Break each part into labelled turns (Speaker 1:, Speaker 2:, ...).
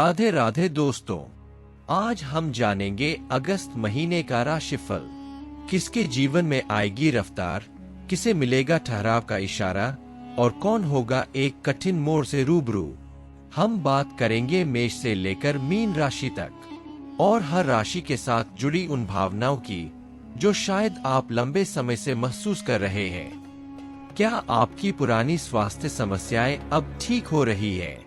Speaker 1: राधे राधे दोस्तों, आज हम जानेंगे अगस्त महीने का राशिफल। किसके जीवन में आएगी रफ्तार, किसे मिलेगा ठहराव का इशारा और कौन होगा एक कठिन मोड़ से रूबरू। हम बात करेंगे मेष से लेकर मीन राशि तक और हर राशि के साथ जुड़ी उन भावनाओं की जो शायद आप लंबे समय से महसूस कर रहे हैं। क्या आपकी पुरानी स्वास्थ्य समस्याएं अब ठीक हो रही है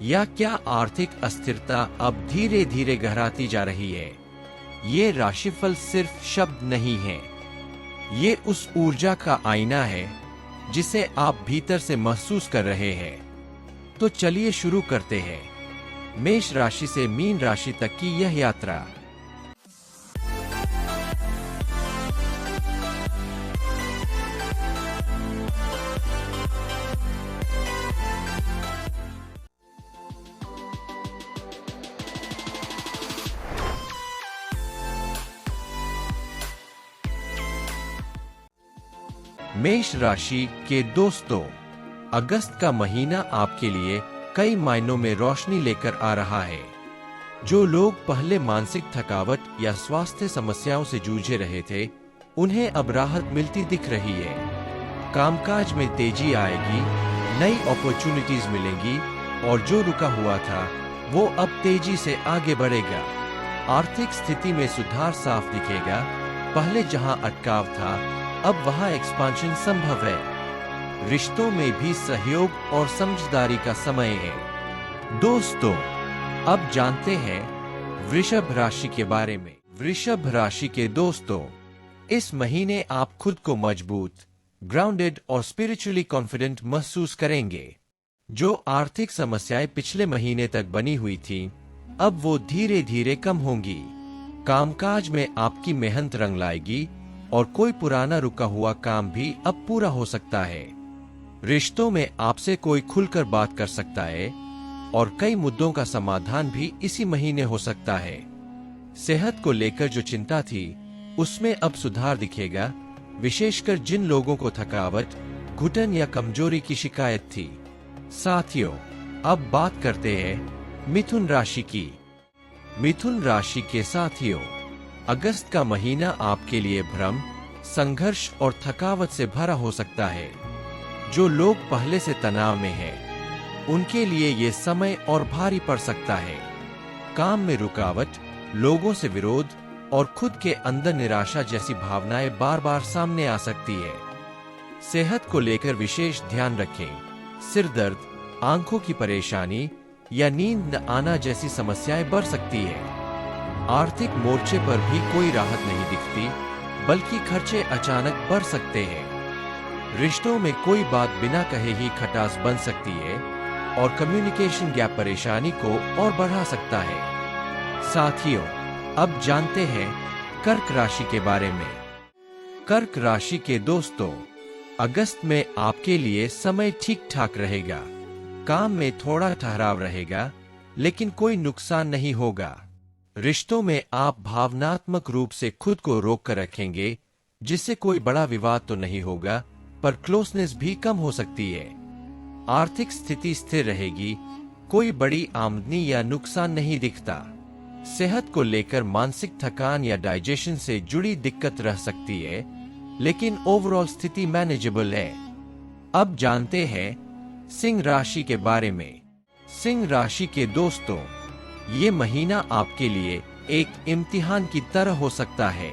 Speaker 1: या क्या आर्थिक अस्थिरता अब धीरे धीरे गहराती जा रही है? ये राशिफल सिर्फ शब्द नहीं है, ये उस ऊर्जा का आईना है जिसे आप भीतर से महसूस कर रहे हैं। तो चलिए शुरू करते हैं मेष राशि से मीन राशि तक की यह यात्रा। मेष राशि के दोस्तों, अगस्त का महीना आपके लिए कई मायनों में रोशनी लेकर आ रहा है। जो लोग पहले मानसिक थकावट या स्वास्थ्य समस्याओं से जूझ रहे थे, उन्हें अब राहत मिलती दिख रही है। कामकाज में तेजी आएगी, नई अपॉर्चुनिटीज मिलेंगी और जो रुका हुआ था वो अब तेजी से आगे बढ़ेगा। आर्थिक स्थिति में सुधार साफ दिखेगा। पहले जहां अटकाव था, अब वहां एक्सपांशन संभव है। रिश्तों में भी सहयोग और समझदारी का समय है। दोस्तों, अब जानते हैं वृषभ राशि के बारे में। वृषभ राशि के दोस्तों, इस महीने आप खुद को मजबूत, ग्राउंडेड और स्पिरिचुअली कॉन्फिडेंट महसूस करेंगे। जो आर्थिक समस्याएं पिछले महीने तक बनी हुई थीं, अब वो धीरे धीरे कम होंगी। कामकाज में आपकी मेहनत रंग लाएगी और कोई पुराना रुका हुआ काम भी अब पूरा हो सकता है। रिश्तों में आपसे कोई खुलकर बात कर सकता है और कई मुद्दों का समाधान भी इसी महीने हो सकता है। सेहत को लेकर जो चिंता थी, उसमें अब सुधार दिखेगा, विशेषकर जिन लोगों को थकावट, घुटन या कमजोरी की शिकायत थी। साथियों, अब बात करते हैं मिथुन राशि की। मिथुन राशि के साथियों, अगस्त का महीना आपके लिए भ्रम, संघर्ष और थकावट से भरा हो सकता है। जो लोग पहले से तनाव में हैं, उनके लिए ये समय और भारी पड़ सकता है। काम में रुकावट, लोगों से विरोध और खुद के अंदर निराशा जैसी भावनाएं बार बार सामने आ सकती है। सेहत को लेकर विशेष ध्यान रखें। सिर दर्द, आंखों की परेशानी या नींद न आना जैसी समस्याएं बढ़ सकती है। आर्थिक मोर्चे पर भी कोई राहत नहीं दिखती, बल्कि खर्चे अचानक बढ़ सकते हैं। रिश्तों में कोई बात बिना कहे ही खटास बन सकती है और कम्युनिकेशन गैप परेशानी को और बढ़ा सकता है। साथियों, अब जानते हैं कर्क राशि के बारे में। कर्क राशि के दोस्तों, अगस्त में आपके लिए समय ठीक ठाक रहेगा। काम में थोड़ा ठहराव रहेगा, लेकिन कोई नुकसान नहीं होगा। रिश्तों में आप भावनात्मक रूप से खुद को रोक कर रखेंगे, जिससे कोई बड़ा विवाद तो नहीं होगा, पर क्लोजनेस भी कम हो सकती है। आर्थिक स्थिति स्थिर रहेगी, कोई बड़ी आमदनी या नुकसान नहीं दिखता। सेहत को लेकर मानसिक थकान या डाइजेशन से जुड़ी दिक्कत रह सकती है, लेकिन ओवरऑल स्थिति मैनेजेबल है। अब जानते हैं सिंह राशि के बारे में। सिंह राशि के दोस्तों, ये महीना आपके लिए एक इम्तिहान की तरह हो सकता है,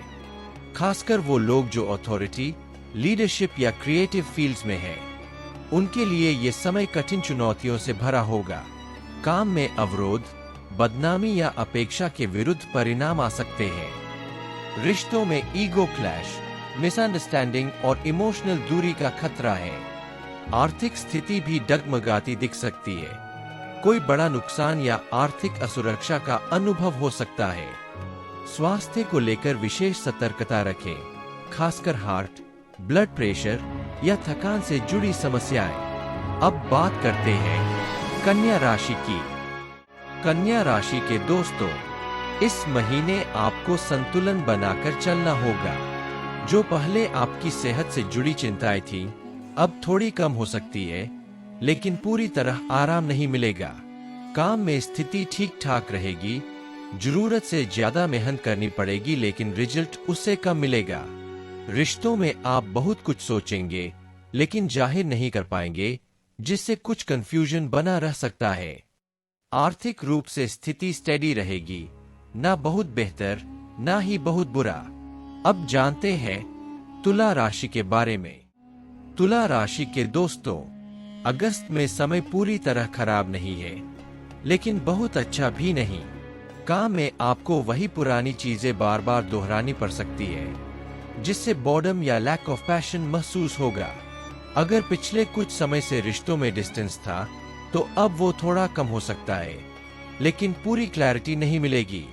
Speaker 1: खासकर वो लोग जो अथॉरिटी, लीडरशिप या क्रिएटिव फील्ड्स में हैं। उनके लिए ये समय कठिन चुनौतियों से भरा होगा। काम में अवरोध, बदनामी या अपेक्षा के विरुद्ध परिणाम आ सकते हैं। रिश्तों में ईगो क्लैश, मिसअंडरस्टैंडिंग और इमोशनल दूरी का खतरा है। आर्थिक स्थिति भी डगमगाती दिख सकती है। कोई बड़ा नुकसान या आर्थिक असुरक्षा का अनुभव हो सकता है। स्वास्थ्य को लेकर विशेष सतर्कता रखें, खासकर हार्ट, ब्लड प्रेशर या थकान से जुड़ी समस्याएं। अब बात करते हैं कन्या राशि की। कन्या राशि के दोस्तों, इस महीने आपको संतुलन बनाकर चलना होगा। जो पहले आपकी सेहत से जुड़ी चिंताएं थीं, अब थोड़ी कम हो सकती है, लेकिन पूरी तरह आराम नहीं मिलेगा। काम में स्थिति ठीक ठाक रहेगी, जरूरत से ज्यादा मेहनत करनी पड़ेगी लेकिन रिजल्ट उससे कम मिलेगा। रिश्तों में आप बहुत कुछ सोचेंगे लेकिन जाहिर नहीं कर पाएंगे, जिससे कुछ कंफ्यूजन बना रह सकता है। आर्थिक रूप से स्थिति स्टेडी रहेगी, ना बहुत बेहतर ना ही बहुत बुरा। अब जानते हैं तुला राशि के बारे में। तुला राशि के दोस्तों, अगस्त में समय पूरी तरह खराब नहीं है, लेकिन बहुत अच्छा भी नहीं। काम में आपको वही पुरानी चीजें बार बार दोहरानी पड़ सकती है, जिससे बोर्डम या लैक ऑफ पैशन महसूस होगा। अगर पिछले कुछ समय से रिश्तों में डिस्टेंस था, तो अब वो थोड़ा कम हो सकता है, लेकिन पूरी क्लैरिटी नहीं मिलेगी।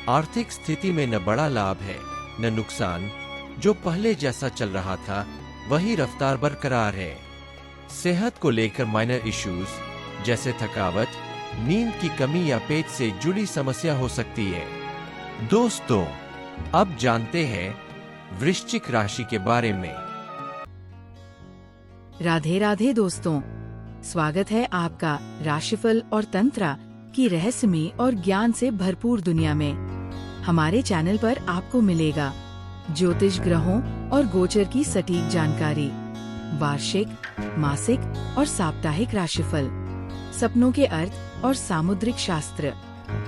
Speaker 1: आर्थिक स्थिति में न बड़ा लाभ है न नुकसान, जो पहले जैसा चल रहा था वही रफ्तार बरकरार है। सेहत को लेकर माइनर इश्यूज जैसे थकावट, नींद की कमी या पेट से जुड़ी समस्या हो सकती है। दोस्तों, अब जानते हैं वृश्चिक राशि के बारे में।
Speaker 2: राधे राधे दोस्तों, स्वागत है आपका राशिफल और तंत्र की रहस्यमय और ज्ञान से भरपूर दुनिया में। हमारे चैनल पर आपको मिलेगा ज्योतिष ग्रहों और गोचर की सटीक जानकारी, वार्षिक, मासिक और साप्ताहिक राशिफल, सपनों के अर्थ और सामुद्रिक शास्त्र,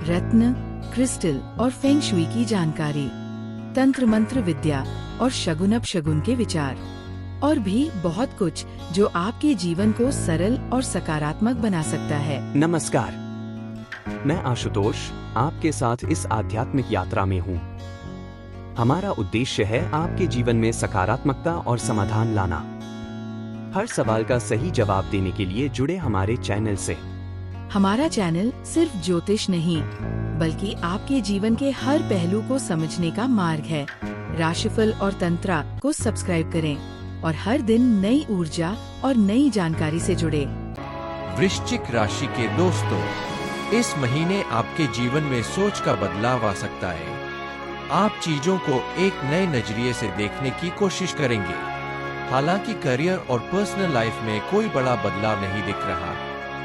Speaker 2: रत्न, क्रिस्टल और फेंग शुई की जानकारी, तंत्र मंत्र विद्या और शगुन अपशगुन के विचार, और भी बहुत कुछ जो आपके जीवन को सरल और सकारात्मक बना सकता है।
Speaker 3: नमस्कार, मैं आशुतोष आपके साथ इस आध्यात्मिक यात्रा में हूँ। हमारा उद्देश्य है आपके जीवन में सकारात्मकता और समाधान लाना। हर सवाल का सही जवाब देने के लिए जुड़े हमारे चैनल से।
Speaker 2: हमारा चैनल सिर्फ ज्योतिष नहीं, बल्कि आपके जीवन के हर पहलू को समझने का मार्ग है। राशिफल और तंत्र को सब्सक्राइब करें और हर दिन नई ऊर्जा और नई जानकारी से जुड़े।
Speaker 1: वृश्चिक राशि के दोस्तों, इस महीने आपके जीवन में सोच का बदलाव आ सकता है। आप चीजों को एक नए नजरिए से देखने की कोशिश करेंगे। हालांकि करियर और पर्सनल लाइफ में कोई बड़ा बदलाव नहीं दिख रहा,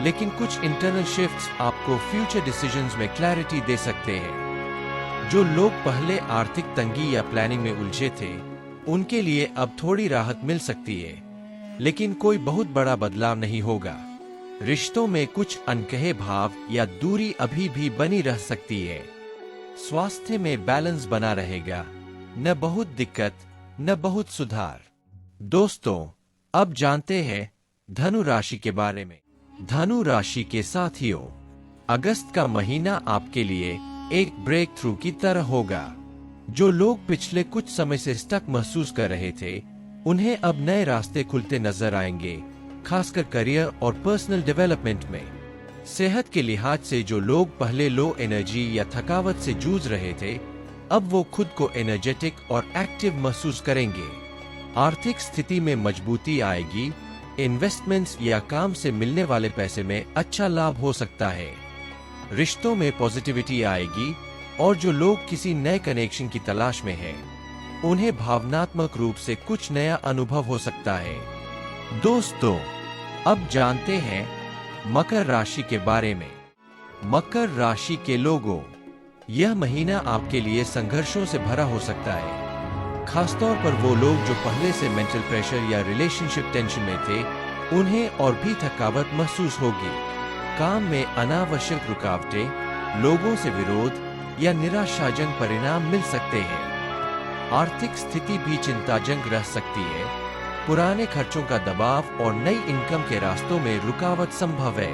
Speaker 1: लेकिन कुछ इंटरनल शिफ्ट्स आपको फ्यूचर डिसीजंस में क्लैरिटी दे सकते हैं। जो लोग पहले आर्थिक तंगी या प्लानिंग में उलझे थे, उनके लिए अब थोड़ी राहत मिल सकती है, लेकिन कोई बहुत बड़ा बदलाव नहीं होगा। रिश्तों में कुछ अनकहे भाव या दूरी अभी भी बनी रह सकती है। स्वास्थ्य में बैलेंस बना रहेगा, न बहुत दिक्कत न बहुत सुधार। दोस्तों, अब जानते हैं धनु राशि के बारे में। धनु राशि के साथियों, अगस्त का महीना आपके लिए एक ब्रेक थ्रू की तरह होगा। जो लोग पिछले कुछ समय से स्टक महसूस कर रहे थे, उन्हें अब नए रास्ते खुलते नजर आएंगे, खासकर करियर और पर्सनल डेवलपमेंट में। सेहत के लिहाज से जो लोग पहले लो एनर्जी या थकावट से जूझ रहे थे, अब वो खुद को एनर्जेटिक और एक्टिव महसूस करेंगे। आर्थिक स्थिति में मजबूती आएगी, इन्वेस्टमेंट्स या काम से मिलने वाले पैसे में अच्छा लाभ हो सकता है। रिश्तों में पॉजिटिविटी आएगी और जो लोग किसी नए कनेक्शन की तलाश में हैं, उन्हें भावनात्मक रूप से कुछ नया अनुभव हो सकता है। दोस्तों, अब जानते हैं मकर राशि के बारे में। मकर राशि के लोगों, यह महीना आपके लिए संघर्षों से भरा हो सकता है। खासतौर पर वो लोग जो पहले से मेंटल प्रेशर या रिलेशनशिप टेंशन में थे, उन्हें और भी थकावट महसूस होगी। काम में अनावश्यक रुकावटें, लोगों से विरोध या निराशाजनक परिणाम मिल सकते हैं। आर्थिक स्थिति भी चिंताजनक रह सकती है। पुराने खर्चों का दबाव और नई इनकम के रास्तों में रुकावट संभव है।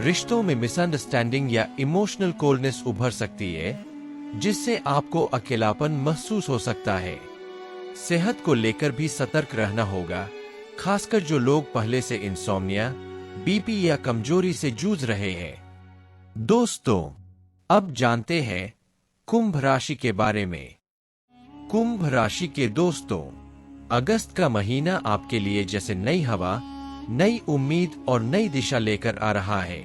Speaker 1: रिश्तों में मिसअंडरस्टैंडिंग या इमोशनल कोल्डनेस उभर सकती है, जिससे आपको अकेलापन महसूस हो सकता है। सेहत को लेकर भी सतर्क रहना होगा, खासकर जो लोग पहले से इंसोम्निया, बीपी या कमजोरी से जूझ रहे हैं। दोस्तों, अब जानते हैं कुंभ राशि के बारे में। कुंभ राशि के दोस्तों, अगस्त का महीना आपके लिए जैसे नई हवा, नई उम्मीद और नई दिशा लेकर आ रहा है।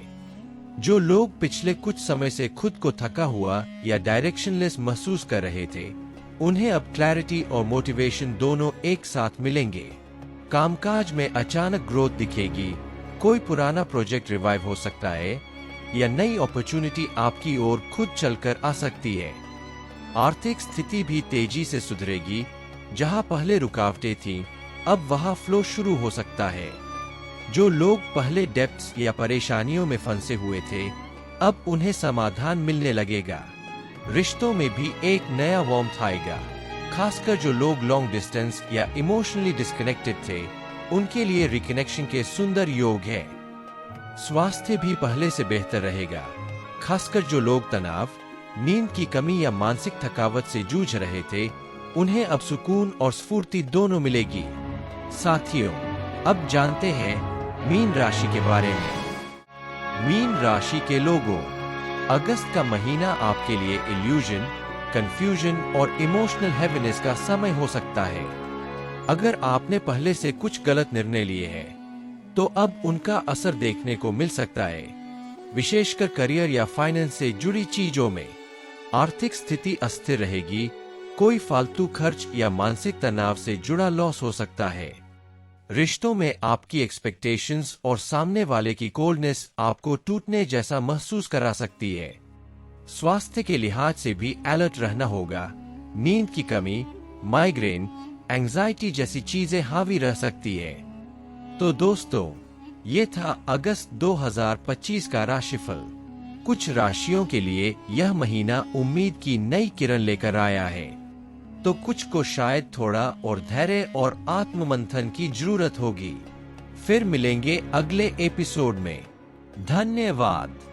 Speaker 1: जो लोग पिछले कुछ समय से खुद को थका हुआ या डायरेक्शनलेस महसूस कर रहे थे, उन्हें अब क्लैरिटी और मोटिवेशन दोनों एक साथ मिलेंगे। कामकाज में अचानक ग्रोथ दिखेगी, कोई पुराना प्रोजेक्ट रिवाइव हो सकता है या नई अपॉर्चुनिटी आपकी ओर खुद चलकर आ सकती है। आर्थिक स्थिति भी तेजी से सुधरेगी। जहां पहले रुकावटें थीं, अब वहां फ्लो शुरू हो सकता है। जो लोग पहले डेब्ट्स या परेशानियों में फंसे हुए थे, अब उन्हें समाधान मिलने लगेगा। रिश्तों में भी एक नया वार्मथ आएगा। खासकर जो लोग लॉन्ग डिस्टेंस या इमोशनली डिस्कनेक्टेड थे, उनके लिए रिकनेक्शन के सुंदर योग है। स्वास्थ्य भी पहले से बेहतर रहेगा। खासकर जो लोग तनाव, नींद की कमी या मानसिक थकावट से जूझ रहे थे, उन्हें अब सुकून और स्फूर्ति दोनों मिलेगी। साथियों, अब जानते हैं मीन राशि के बारे में। मीन राशि के लोगों, अगस्त का महीना आपके लिए इल्यूजन, कंफ्यूजन और इमोशनल हैवीनेस का समय हो सकता है। अगर आपने पहले से कुछ गलत निर्णय लिए हैं, तो अब उनका असर देखने को मिल सकता है। विशेषकर करियर या फाइनेंस से जुड़ी चीजों में आर्थिक स्थिति अस्थिर रहेगी। कोई फालतू खर्च या मानसिक तनाव से जुड़ा लॉस हो सकता है। रिश्तों में आपकी एक्सपेक्टेशंस और सामने वाले की कोल्डनेस आपको टूटने जैसा महसूस करा सकती है। स्वास्थ्य के लिहाज से भी अलर्ट रहना होगा। नींद की कमी, माइग्रेन, एंजाइटी जैसी चीजें हावी रह सकती है। तो दोस्तों, ये था अगस्त 2025 का राशिफल। कुछ राशियों के लिए यह महीना उम्मीद की नई किरण लेकर आया है, तो कुछ को शायद थोड़ा और धैर्य और आत्ममंथन की जरूरत होगी। फिर मिलेंगे अगले एपिसोड में। धन्यवाद।